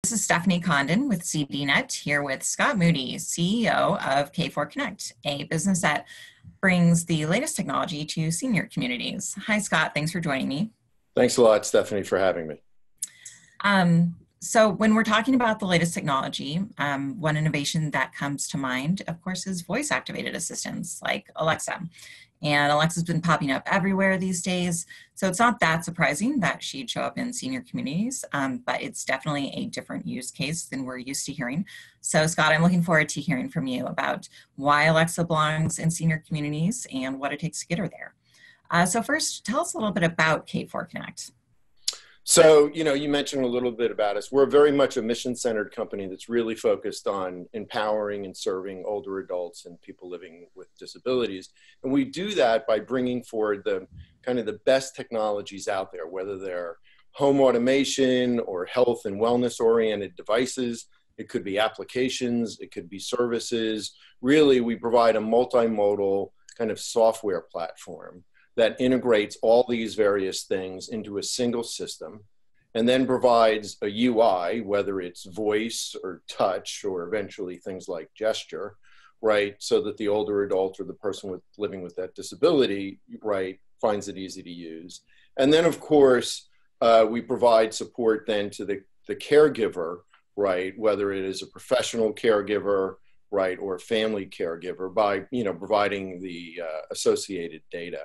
This is Stephanie Condon with ZDNet here with Scott Moody, CEO of K4 Connect, a business that brings the latest technology to senior communities. Hi, Scott. Thanks for joining me. Thanks a lot, Stephanie, for having me. So when we're talking about the latest technology, one innovation that comes to mind, of course, is voice-activated assistants like Alexa. And Alexa's been popping up everywhere these days. So it's not that surprising that she'd show up in senior communities, but it's definitely a different use case than we're used to hearing. So Scott, I'm looking forward to hearing from you about why Alexa belongs in senior communities and what it takes to get her there. So first, tell us a little bit about K4 Connect. So, you mentioned a little bit about us. We're very much a mission-centered company that's really focused on empowering and serving older adults and people living with disabilities. And we do that by bringing forward the best technologies out there, whether they're home automation or health and wellness-oriented devices. It could be applications, it could be services. Really, we provide a multimodal kind of software platform that integrates all these various things into a single system and then provides a UI, whether it's voice or touch or eventually things like gesture, right? So that the older adult or the person living with that disability, right, finds it easy to use. And then of course, we provide support then to the caregiver, right? Whether it is a professional caregiver, right, or a family caregiver by, providing the associated data.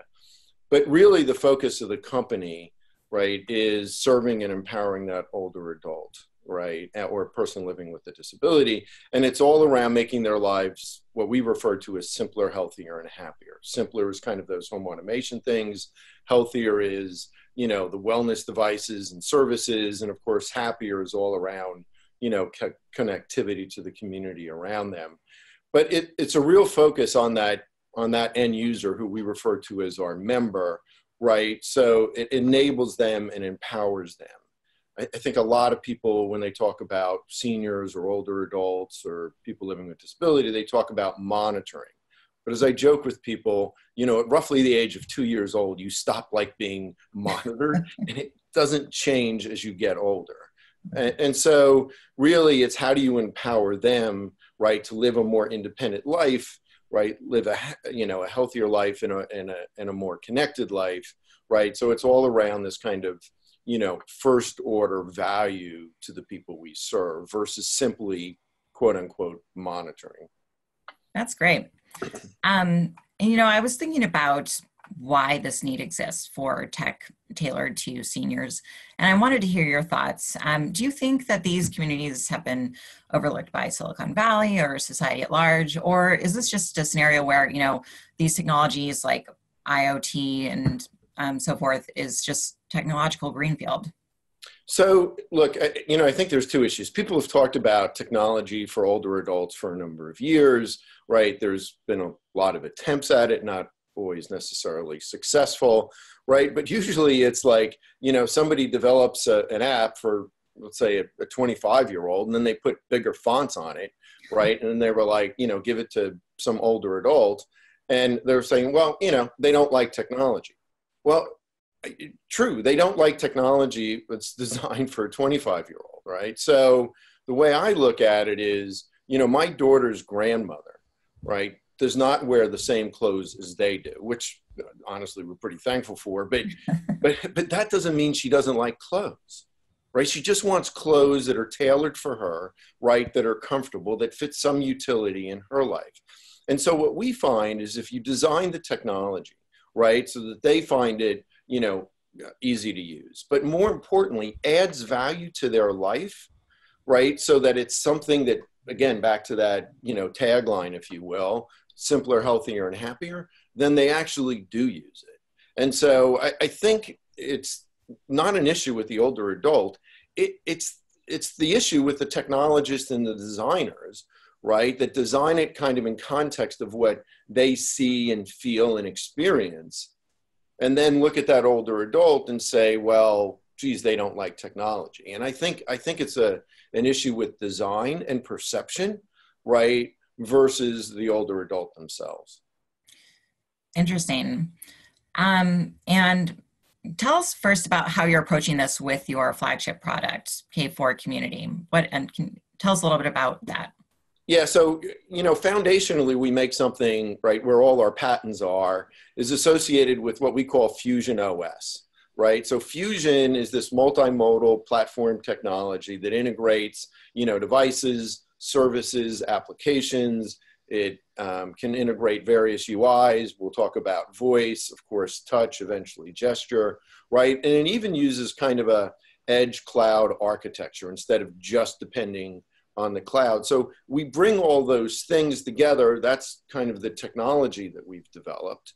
But really the focus of the company, right, is serving and empowering that older adult, right, or a person living with a disability. And it's all around making their lives what we refer to as simpler, healthier, and happier. Simpler is kind of those home automation things. Healthier is, the wellness devices and services. And of course, happier is all around, connectivity to the community around them. But it's a real focus on that end user who we refer to as our member, right? So it enables them and empowers them. I think a lot of people, when they talk about seniors or older adults or people living with disability, they talk about monitoring. But as I joke with people, at roughly the age of 2 years old, you stop being monitored and it doesn't change as you get older. And so really it's how do you empower them, right, to live a more independent life, right, live a healthier life and a more connected life, right? So it's all around this kind of, first order value to the people we serve versus simply quote unquote monitoring. That's great. I was thinking about why this need exists for tech tailored to seniors. And I wanted to hear your thoughts. Do you think that these communities have been overlooked by Silicon Valley or society at large? Or is this just a scenario where, these technologies like IoT and so forth is just technological greenfield? So look, I think there's two issues. People have talked about technology for older adults for a number of years, right? There's been a lot of attempts at it, not always necessarily successful, right? But usually it's like, somebody develops an app for, let's say, a 25-year-old, and then they put bigger fonts on it, right? And then they were like, give it to some older adult. And they're saying, well, they don't like technology. Well, true, they don't like technology that's designed for a 25-year-old, right? So the way I look at it is, my daughter's grandmother, right, does not wear the same clothes as they do, which honestly we're pretty thankful for, but that doesn't mean she doesn't like clothes, right? She just wants clothes that are tailored for her, right, that are comfortable, that fit some utility in her life. And so what we find is if you design the technology, right, so that they find it, easy to use, but more importantly, adds value to their life, right, so that it's something that, again, back to that, tagline, if you will, simpler, healthier, and happier, then they actually do use it. And so I think it's not an issue with the older adult. It's the issue with the technologists and the designers, right, that design it kind of in context of what they see and feel and experience, and then look at that older adult and say, well, geez, they don't like technology. And I think it's an issue with design and perception, right, versus the older adult themselves. Interesting. And Tell us first about how you're approaching this with your flagship product, K4 Community. And can tell us a little bit about that. Yeah, so, foundationally, we make something, right, where all our patents are, is associated with what we call Fusion OS, right? So Fusion is this multimodal platform technology that integrates, devices, services, applications. It can integrate various UIs. We'll talk about voice, of course, touch, eventually gesture, right? And it even uses kind of a edge cloud architecture instead of just depending on the cloud. So we bring all those things together. That's kind of the technology that we've developed.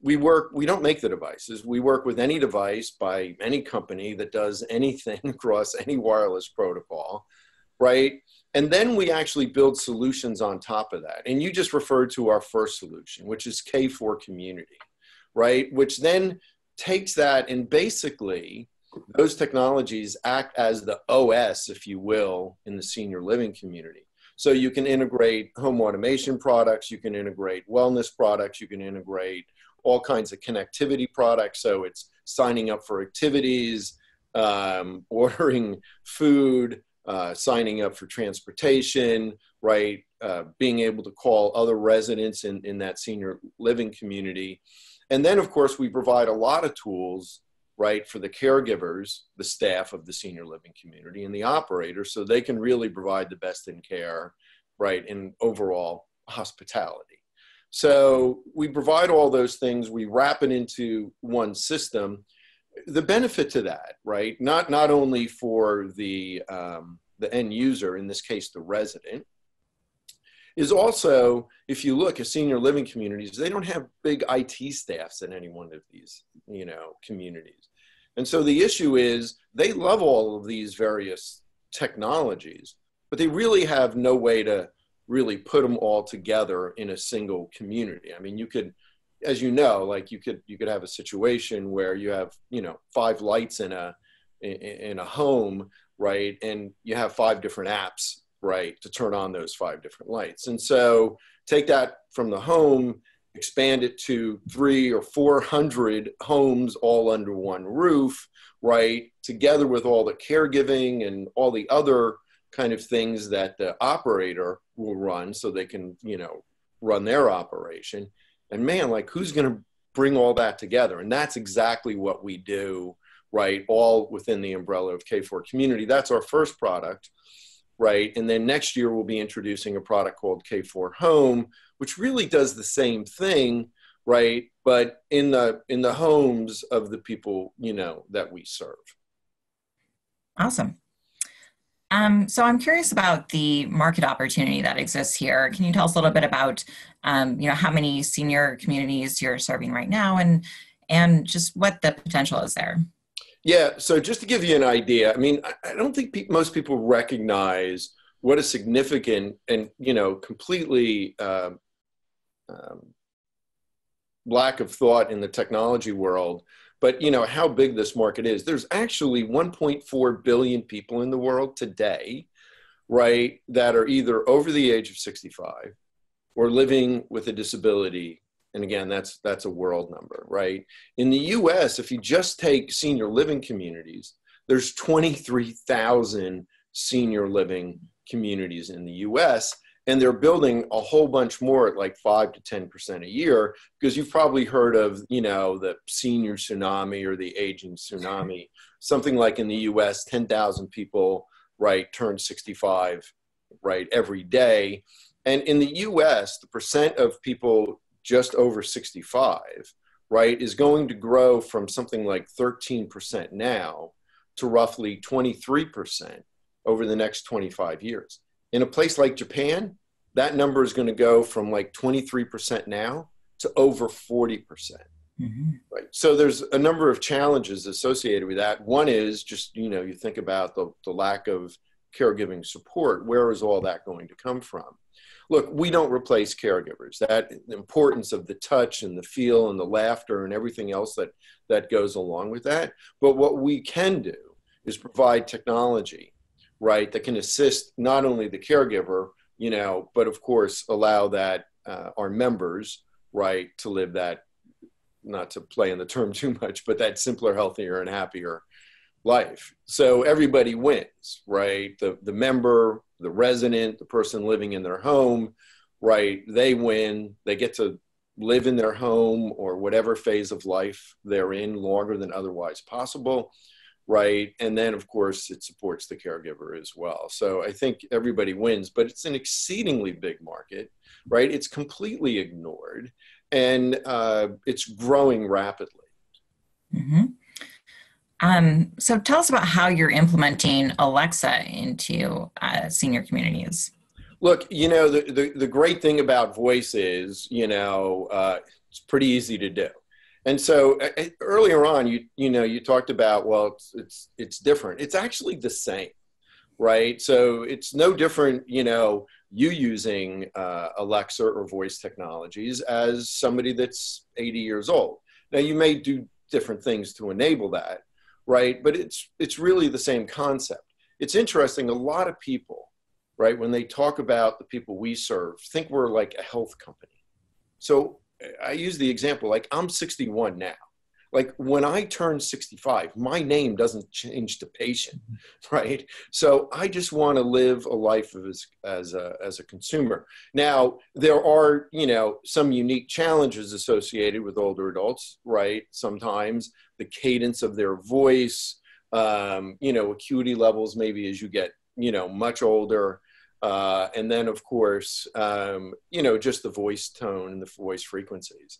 We don't make the devices. We work with any device by any company that does anything across any wireless protocol, right? And then we actually build solutions on top of that. And you just referred to our first solution, which is K4 Community, right? Which then takes that and basically those technologies act as the OS, if you will, in the senior living community. So you can integrate home automation products, you can integrate wellness products, you can integrate all kinds of connectivity products. So it's signing up for activities, ordering food, signing up for transportation, right? Being able to call other residents in that senior living community. And then, of course, we provide a lot of tools, right, for the caregivers, the staff of the senior living community, and the operators, so they can really provide the best in care, right, in overall hospitality. So we provide all those things, we wrap it into one system. The benefit to that, right, not only for the end user, in this case, the resident, is also, if you look at senior living communities, they don't have big IT staffs in any one of these, communities. And so the issue is they love all of these various technologies, but they really have no way to really put them all together in a single community. I mean, you could, as you know, like you could have a situation where you have, 5 lights in a home, right? And you have 5 different apps, right, to turn on those 5 different lights. And so take that from the home, expand it to 300 or 400 homes all under one roof, right, together with all the caregiving and all the other kind of things that the operator will run so they can, run their operation. And man, like, who's going to bring all that together? And that's exactly what we do, right, all within the umbrella of K4 Community. That's our first product. Right. And then next year we'll be introducing a product called K4 Home, which really does the same thing, right? But in the homes of the people, that we serve. Awesome. So I'm curious about the market opportunity that exists here. Can you tell us a little bit about, how many senior communities you're serving right now, and just what the potential is there? Yeah, so just to give you an idea, I mean, I don't think most people recognize what a significant and, completely lack of thought in the technology world, but, how big this market is. There's actually 1.4 billion people in the world today, right, that are either over the age of 65 or living with a disability. And again, that's a world number, right? In the US, if you just take senior living communities, there's 23,000 senior living communities in the US, and they're building a whole bunch more at like 5 to 10% a year, because you've probably heard of, the senior tsunami or the aging tsunami. Something like in the US, 10,000 people, right, turn 65, right, every day. And in the US, the percent of people just over 65, right, is going to grow from something like 13% now to roughly 23% over the next 25 years. In a place like Japan, that number is going to go from like 23% now to over 40%. Mm-hmm. Right. So there's a number of challenges associated with that. One is just, you think about the lack of caregiving support. Where is all that going to come from? Look, we don't replace caregivers. The importance of the touch and the feel and the laughter and everything else that goes along with that. But what we can do is provide technology, right, that can assist not only the caregiver, but of course allow that our members, right, to live that not to play in the term too much, but that simpler, healthier, and happier life. So everybody wins, right? The member, the resident, the person living in their home, right? They win. They get to live in their home or whatever phase of life they're in longer than otherwise possible, right? And then, of course, it supports the caregiver as well. So I think everybody wins, but it's an exceedingly big market, right? It's completely ignored, and it's growing rapidly. Mm-hmm. So tell us about how you're implementing Alexa into senior communities. Look, the great thing about voice is, it's pretty easy to do. And so earlier on, you talked about, well, it's different. It's actually the same, right? So it's no different, you using Alexa or voice technologies as somebody that's 80 years old. Now, you may do different things to enable that, right? But it's really the same concept. It's interesting, a lot of people, right, when they talk about the people we serve, think we're like a health company. So I use the example, like I'm 61 now. Like when I turn 65, my name doesn't change to patient, right? So I just want to live a life as a consumer. Now, there are, some unique challenges associated with older adults, right? Sometimes the cadence of their voice, acuity levels maybe as you get, much older. And then, of course, just the voice tone and the voice frequencies.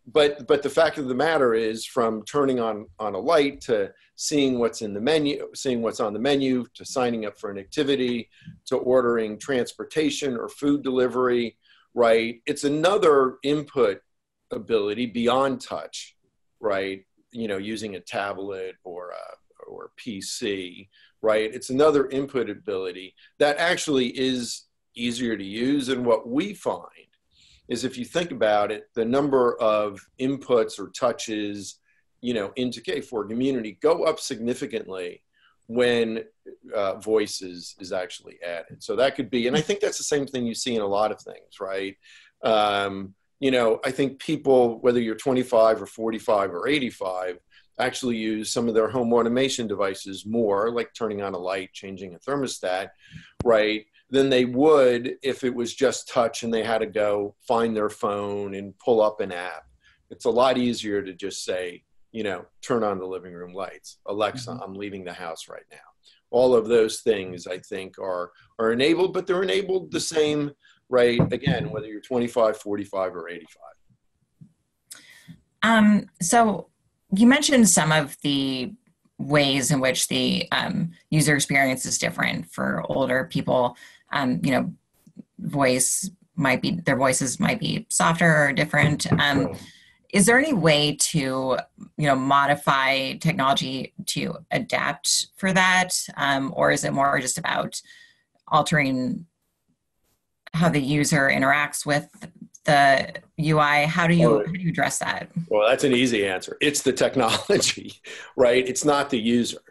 But the fact of the matter is, from turning on a light to seeing what's in the menu, seeing what's on the menu, to signing up for an activity, to ordering transportation or food delivery, right? It's another input ability beyond touch, right? Using a tablet or a PC, right? It's another input ability that actually is easier to use. And what we find is, if you think about it, the number of inputs or touches, into K4 community go up significantly when voice is actually added. So that could be, and I think that's the same thing you see in a lot of things, right? I think people, whether you're 25 or 45 or 85, actually use some of their home automation devices more, like turning on a light, changing a thermostat, right, than they would if it was just touch and they had to go find their phone and pull up an app. It's a lot easier to just say, turn on the living room lights. Alexa, I'm leaving the house right now. All of those things, I think, are enabled, but they're enabled the same, right? Again, whether you're 25, 45, or 85. So you mentioned some of the ways in which the user experience is different for older people. Their voices might be softer or different. Is there any way to, modify technology to adapt for that? Or is it more just about altering how the user interacts with the UI? How do you address that? Well, that's an easy answer. It's the technology, right? It's not the user.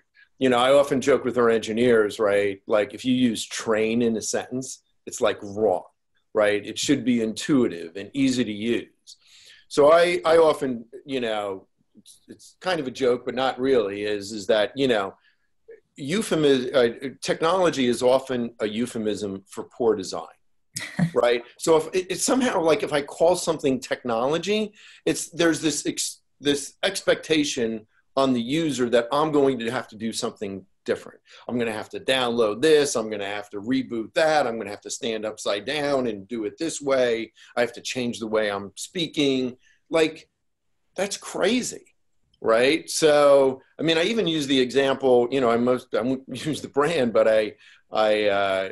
I often joke with our engineers, right? Like if you use train in a sentence, it's like wrong, right? It should be intuitive and easy to use. So I often, it's kind of a joke, but not really, is that, technology is often a euphemism for poor design. Right. So if it's somehow like, if I call something technology, there's this expectation on the user that I'm going to have to do something different. I'm going to have to download this. I'm going to have to reboot that. I'm going to have to stand upside down and do it this way. I have to change the way I'm speaking. Like, that's crazy. Right. So, I mean, I even use the example, I won't use the brand, but I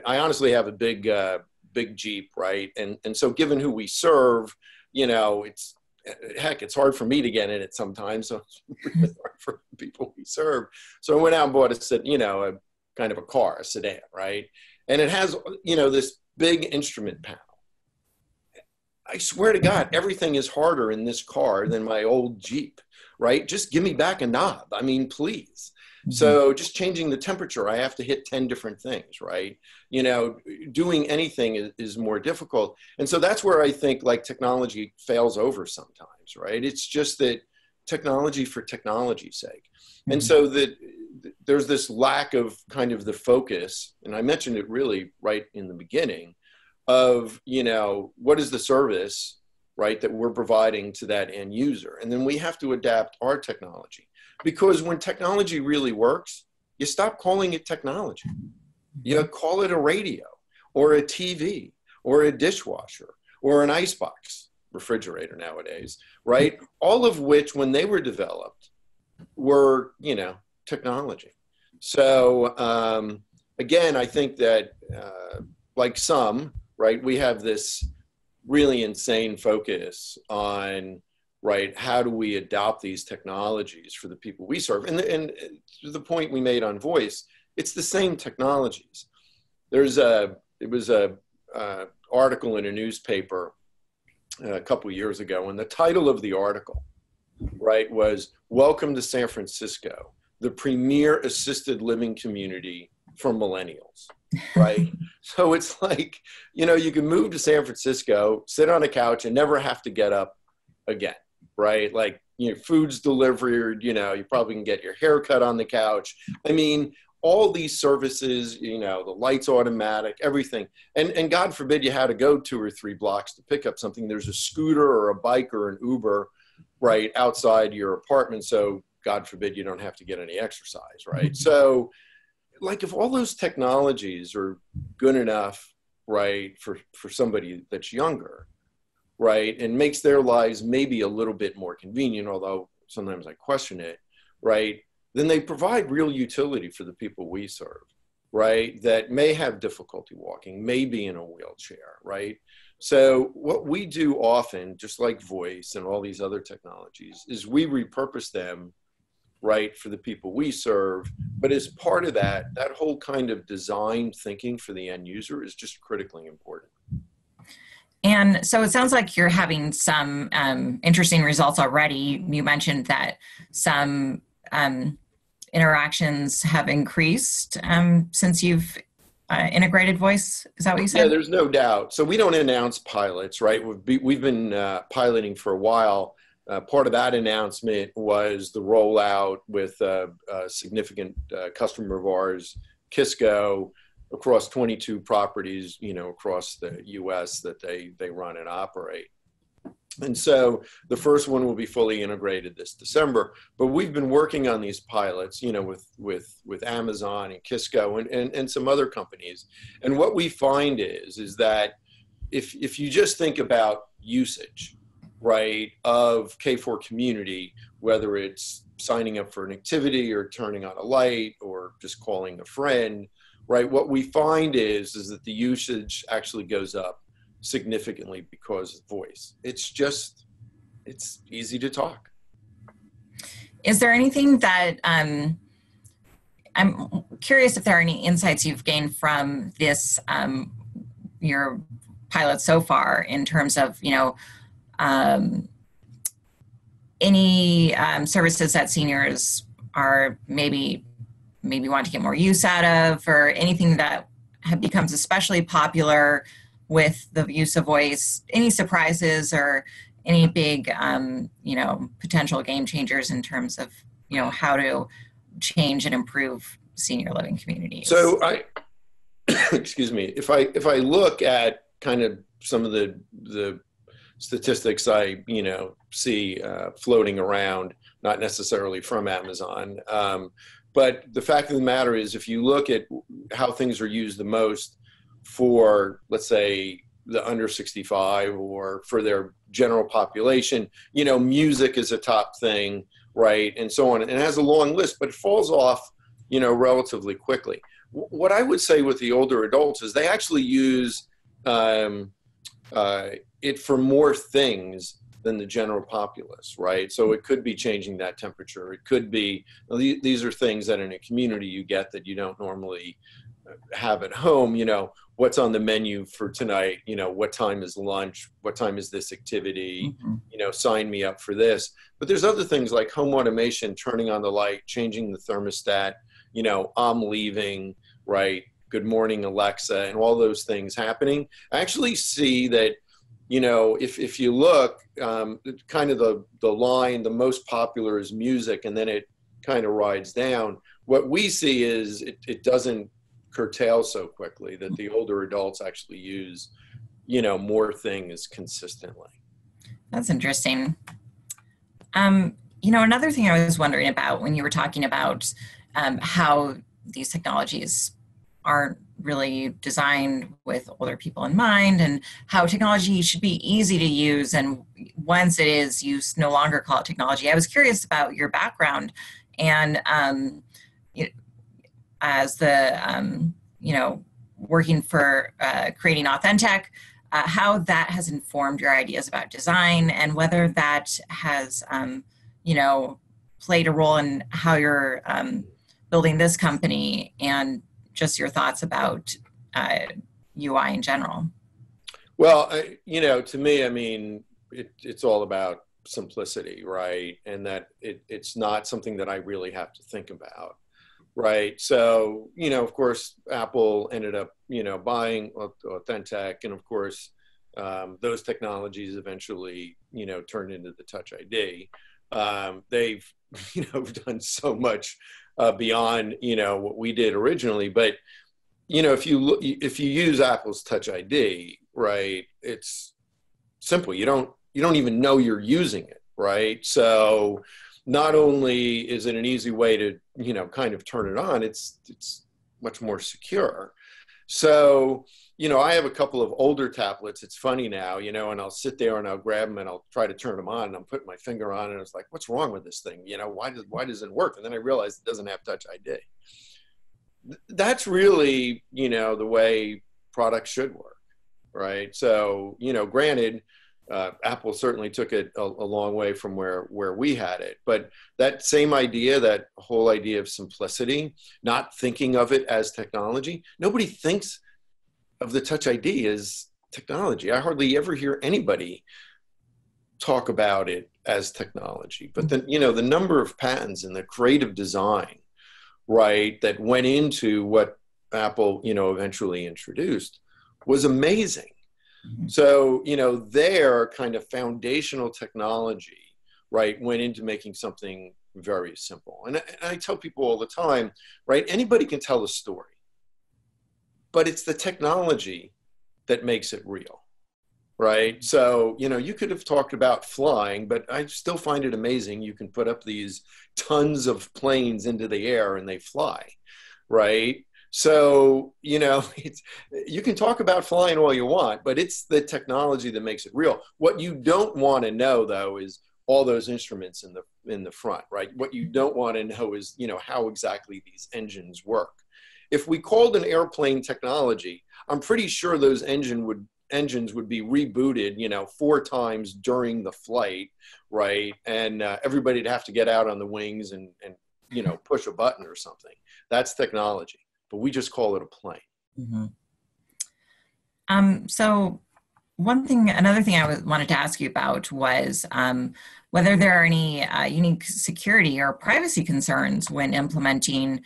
honestly have a big Jeep, right? And so given who we serve, it's hard for me to get in it sometimes. So it's really hard for the people we serve. So I went out and bought a kind of a car, a sedan, right? And it has, this big instrument panel. I swear to God, everything is harder in this car than my old Jeep, right? Just give me back a knob. I mean, please. Mhm. So just changing the temperature, I have to hit 10 different things, right? You know, doing anything is more difficult. And so that's where I think like technology fails over sometimes, right? It's just that technology for technology's sake. And Mhm. so that there's this lack of kind of the focus, and I mentioned it really right in the beginning of, you know, what is the service, right, that we're providing to that end user? And then we have to adapt our technology. Because when technology really works, you stop calling it technology. You call it a radio or a TV or a dishwasher or an icebox, refrigerator nowadays, right? All of which, when they were developed, were, you know, technology. So again, I think that like some, right, we have this really insane focus on, right, how do we adopt these technologies for the people we serve? And to the point we made on voice, it's the same technologies. It was a article in a newspaper a couple of years ago, and the title of the article, right, was "Welcome to San Francisco, the premier assisted living community for millennials." Right. So it's like, you know, you can move to San Francisco, sit on a couch and never have to get up again. Right. Like, you know, food's delivered, you know, you probably can get your hair cut on the couch. I mean, all these services, you know, the lights automatic, everything. And God forbid you had to go 2 or 3 blocks to pick up something. There's a scooter or a bike or an Uber right outside your apartment. So God forbid you don't have to get any exercise. Right. So, like, if all those technologies are good enough, right, for somebody that's younger, right, and makes their lives maybe a little bit more convenient, although sometimes I question it, right, then they provide real utility for the people we serve, right, that may have difficulty walking, may be in a wheelchair, right? So what we do often, just like voice and all these other technologies, is we repurpose them, right, for the people we serve. But as part of that, that whole kind of design thinking for the end user is just critically important. And so it sounds like you're having some interesting results already. You mentioned that some interactions have increased since you've integrated voice. Is that what you Yeah, said? there's no doubt. So we don't announce pilots, right? We've been piloting for a while. Part of that announcement was the rollout with a significant customer of ours, Kisco, across 22 properties, you know, across the U.S. that they run and operate. And so the first one will be fully integrated this December. But we've been working on these pilots, you know, with Amazon and Kisco and some other companies. And what we find is that if you just think about usage, right, of K4 community, whether it's signing up for an activity or turning on a light or just calling a friend, right, what we find is that the usage actually goes up significantly because of voice. It's easy to talk. Is there anything that I'm curious if there are any insights you've gained from this your pilot so far in terms of, you know, any services that seniors are maybe want to get more use out of, or anything that becomes especially popular with the use of voice, any surprises or any big, you know, potential game changers in terms of, you know, how to change and improve senior living communities? So excuse me, if I look at kind of some of the statistics I, you know, see floating around, not necessarily from Amazon, but the fact of the matter is, if you look at how things are used the most for, let's say, the under 65 or for their general population, you know, music is a top thing, right, and so on. And it has a long list, but it falls off, you know, relatively quickly. What I would say with the older adults is they actually use it for more things than the general populace, right? So it could be changing that temperature. It could be, these are things that in a community you get that you don't normally have at home, you know, what's on the menu for tonight, you know, what time is lunch, what time is this activity, Mm-hmm. you know, sign me up for this. But there's other things like home automation, turning on the light, changing the thermostat, I'm leaving, right? Good morning, Alexa, and all those things happening. I actually see that, if you look, kind of the line, the most popular is music, and then it kind of rides down. What we see is it doesn't curtail so quickly, that the older adults actually use, more things consistently. That's interesting. Another thing I was wondering about when you were talking about how these technologies aren't really designed with older people in mind, and how technology should be easy to use, and once it is, you no longer call it technology. I was curious about your background, and as the working for creating authentic, how that has informed your ideas about design, and whether that has played a role in how you're building this company, and just your thoughts about UI in general. Well, to me, I mean, it's all about simplicity, right? And that it's not something that I really have to think about, right? So, of course, Apple ended up, buying Authentic, and of course, those technologies eventually, turned into the Touch ID. They've, done so much beyond, what we did originally. But, if you use Apple's Touch ID, right, it's simple. You don't even know you're using it, right? So not only is it an easy way to, kind of turn it on, it's much more secure. So, I have a couple of older tablets. It's funny now, and I'll sit there and I'll grab them and I'll try to turn them on, and I'm putting my finger on it, and it's like, what's wrong with this thing? Why does it work? And then I realized it doesn't have Touch ID. That's really, the way products should work, right? So, granted, Apple certainly took it a long way from where we had it, but that same idea, that whole idea of simplicity, not thinking of it as technology, nobody thinks of the Touch ID as technology. I hardly ever hear anybody talk about it as technology. But then, the number of patents and the creative design, right, that went into what Apple, eventually introduced was amazing. So, their kind of foundational technology, right, went into making something very simple. And I tell people all the time, right, anybody can tell a story, but it's the technology that makes it real, right? So, you could have talked about flying, but I still find it amazing. You can put up these tons of planes into the air and they fly, right? So, you can talk about flying all you want, but it's the technology that makes it real. What you don't want to know, though, is all those instruments in the front, right? What you don't want to know is, how exactly these engines work. If we called an airplane technology, I'm pretty sure those engines would be rebooted, 4 times during the flight, right? And everybody'd have to get out on the wings and push a button or something. That's technology. But we just call it a plane. So another thing I wanted to ask you about was whether there are any unique security or privacy concerns when implementing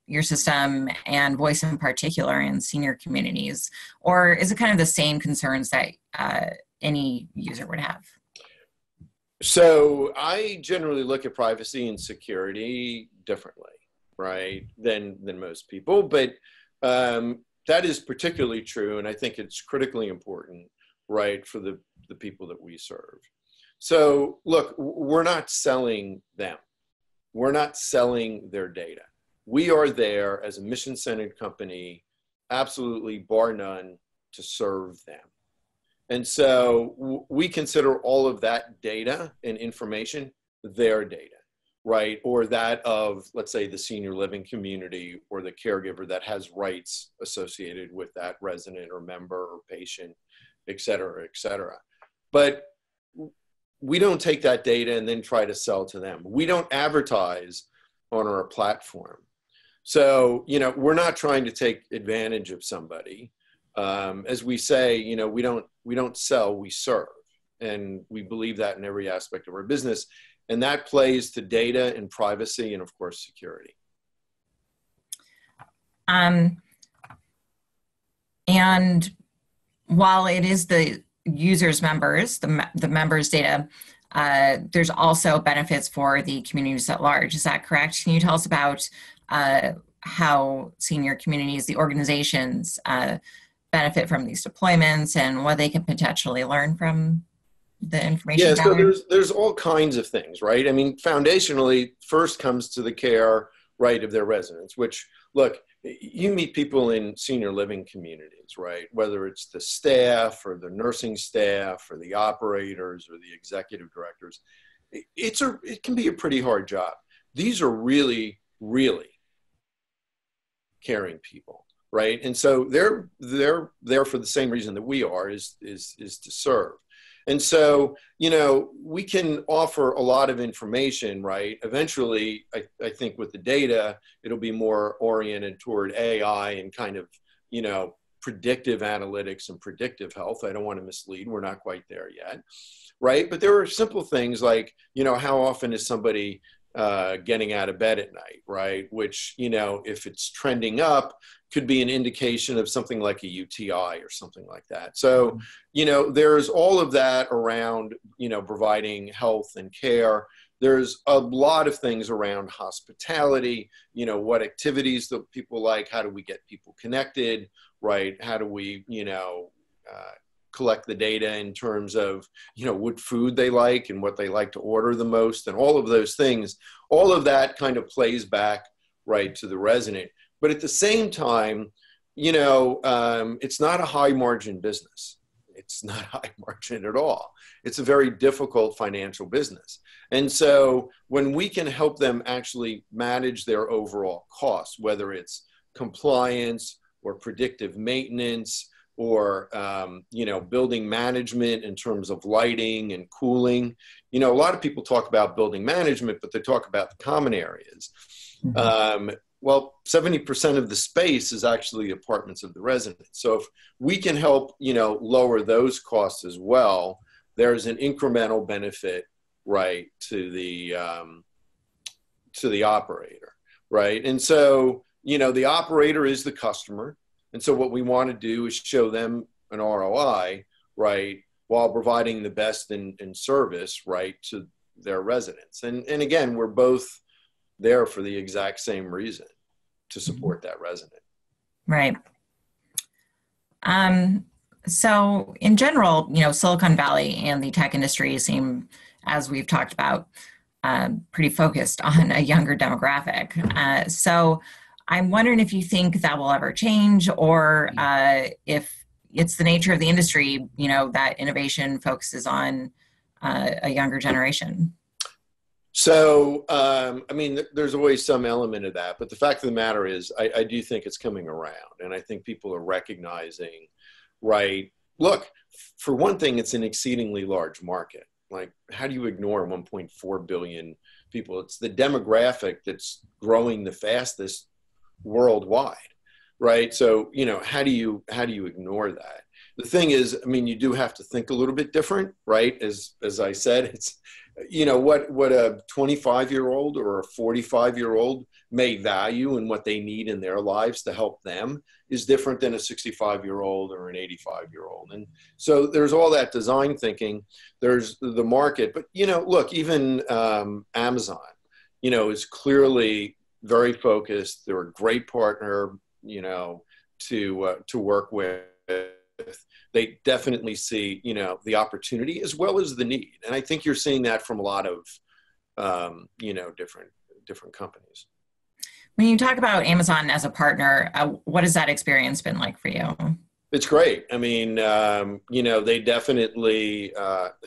your system, and voice in particular, in senior communities, or is it kind of the same concerns that any user would have? So I generally look at privacy and security differently, right, than most people, but that is particularly true, and I think it's critically important, right, for the people that we serve. So look, we're not selling them. We're not selling their data. We are there as a mission-centered company, absolutely bar none, to serve them. And so we consider all of that data and information their data, right? Or that of, let's say, the senior living community or the caregiver that has rights associated with that resident or member or patient, et cetera, et cetera. But we don't take that data and then try to sell to them. We don't advertise on our platform. So, we're not trying to take advantage of somebody. As we say, we don't sell, we serve. And we believe that in every aspect of our business. And that plays to data and privacy and, of course, security. Um, and while it is the users' members, the members' data, there's also benefits for the communities at large. Is that correct? Can you tell us about how senior communities, the organizations, benefit from these deployments and what they can potentially learn from the information Yeah, so gathered? there's all kinds of things, right? I mean, foundationally, first comes to the care, right, of their residents, which, look, you meet people in senior living communities, right? Whether it's the staff or the nursing staff or the operators or the executive directors, it can be a pretty hard job. These are really, really caring people, right? And so they're there for the same reason that we are, is to serve. And so, you know, we can offer a lot of information, right? Eventually, I think with the data, it'll be more oriented toward AI and kind of, you know, predictive analytics and predictive health. I don't want to mislead. We're not quite there yet, right? But there are simple things like, you know, how often is somebody getting out of bed at night, right? Which, you know, if it's trending up, could be an indication of something like a UTI or something like that. So, you know, there's all of that around, you know, providing health and care. There's a lot of things around hospitality, you know, what activities that people like, how do we get people connected, right? How do we, you know, collect the data in terms of, you know, what food they like and what they like to order the most and all of those things. All of that kind of plays back, right, to the resident. But at the same time, you know, it's not a high margin business. It's not high margin at all. It's a very difficult financial business. And so when we can help them actually manage their overall costs, whether it's compliance or predictive maintenance, or, you know, building management in terms of lighting and cooling. You know, a lot of people talk about building management, but they talk about the common areas. Well, 70% of the space is actually the apartments of the residents. So if we can help, you know, lower those costs as well, there's an incremental benefit, right, to the operator, right? And so, you know, the operator is the customer. And so what we want to do is show them an ROI, right, while providing the best in service, right, to their residents. And again, we're both there for the exact same reason, to support that resident. Right. So in general, you know, Silicon Valley and the tech industry seem, as we've talked about, pretty focused on a younger demographic. So I'm wondering if you think that will ever change, or if it's the nature of the industry, you know, that innovation focuses on a younger generation. So, I mean, there's always some element of that, but the fact of the matter is, I do think it's coming around, and I think people are recognizing, right? Look, for one thing, it's an exceedingly large market. Like, how do you ignore 1.4 billion people? It's the demographic that's growing the fastest worldwide, right? So, you know, how do you ignore that? The thing is, I mean, you do have to think a little bit different, right? As I said, it's, you know, what a 25-year-old or a 45-year-old may value and what they need in their lives to help them is different than a 65-year-old or an 85-year-old. And so there's all that design thinking. There's the market, but, you know, look, even Amazon, you know, is clearly very focused. They're a great partner, you know, to work with. They definitely see, you know, the opportunity as well as the need. And I think you're seeing that from a lot of, you know, different companies. When you talk about Amazon as a partner, what has that experience been like for you? It's great. I mean, you know, they definitely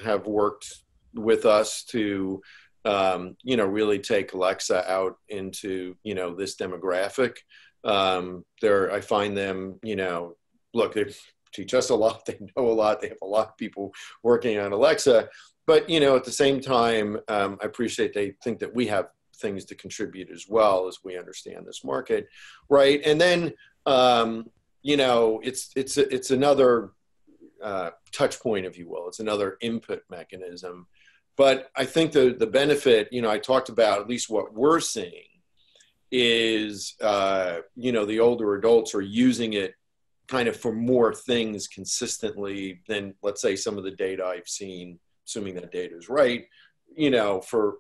have worked with us to, you know, really take Alexa out into, you know, this demographic. I find them, you know, look, they teach us a lot. They know a lot. They have a lot of people working on Alexa. But, you know, at the same time, I appreciate they think that we have things to contribute as well as we understand this market, right? And then, you know, it's another touch point, if you will. It's another input mechanism. But I think the benefit, you know, I talked about at least what we're seeing is, you know, the older adults are using it kind of for more things consistently than, let's say, some of the data I've seen, assuming that data is right, you know, for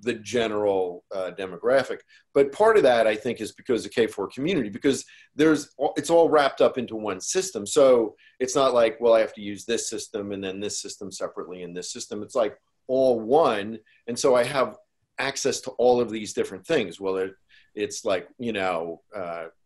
the general demographic. But part of that, I think, is because of K4 community, because it's all wrapped up into one system. So it's not like, well, I have to use this system and then this system separately and this system. It's like all one. And so I have access to all of these different things. Well, it's like, you know,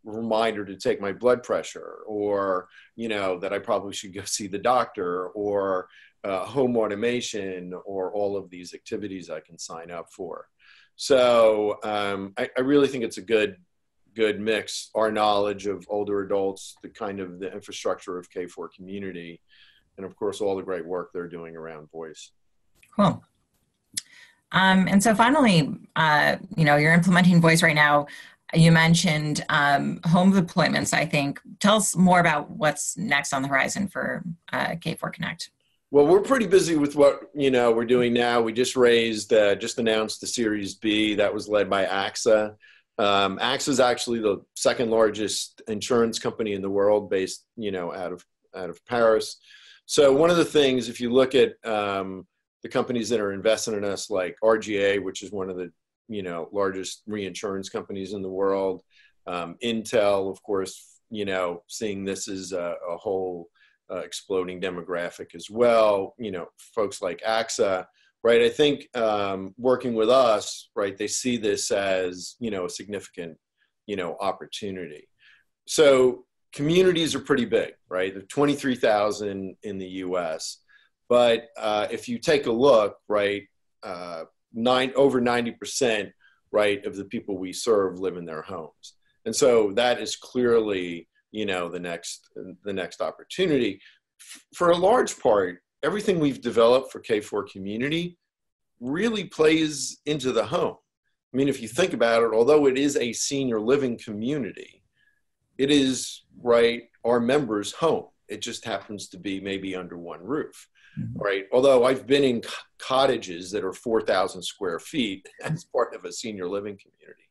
reminder to take my blood pressure, or, you know, that I probably should go see the doctor, or home automation, or all of these activities I can sign up for. So I really think it's a good mix, our knowledge of older adults, the kind of the infrastructure of K4 community, and of course, all the great work they're doing around voice. Cool. And so finally, you know, you're implementing voice right now. You mentioned home deployments, I think. Tell us more about what's next on the horizon for K4 Connect. Well, we're pretty busy with what, you know, we're doing now. We just announced the Series B that was led by AXA. AXA is actually the second largest insurance company in the world, based, you know, out of Paris. So one of the things, if you look at the companies that are investing in us, like RGA, which is one of the, you know, largest reinsurance companies in the world. Intel, of course, you know, seeing this as a whole exploding demographic as well. You know, folks like AXA, right? I think working with us, right, they see this as, you know, a significant, you know, opportunity. So communities are pretty big, right? There are 23,000 in the US. But if you take a look, right, over 90%, right, of the people we serve live in their homes. And so that is clearly, you know, the next opportunity. For a large part, everything we've developed for K4 community really plays into the home. I mean, if you think about it, although it is a senior living community, it is, right, our members' home. It just happens to be maybe under one roof. Right. Although I've been in cottages that are 4,000 square feet as part of a senior living community.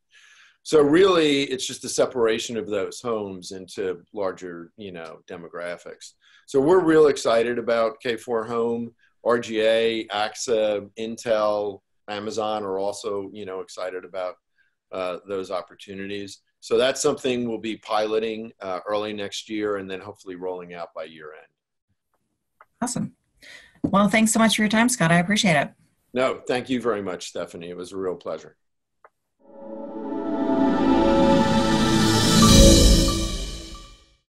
So really, it's just the separation of those homes into larger, you know, demographics. So we're real excited about K4 Home. RGA, AXA, Intel, Amazon are also, you know, excited about those opportunities. So that's something we'll be piloting early next year, and then hopefully rolling out by year end. Awesome. Well, thanks so much for your time, Scott. I appreciate it. No, thank you very much, Stephanie. It was a real pleasure.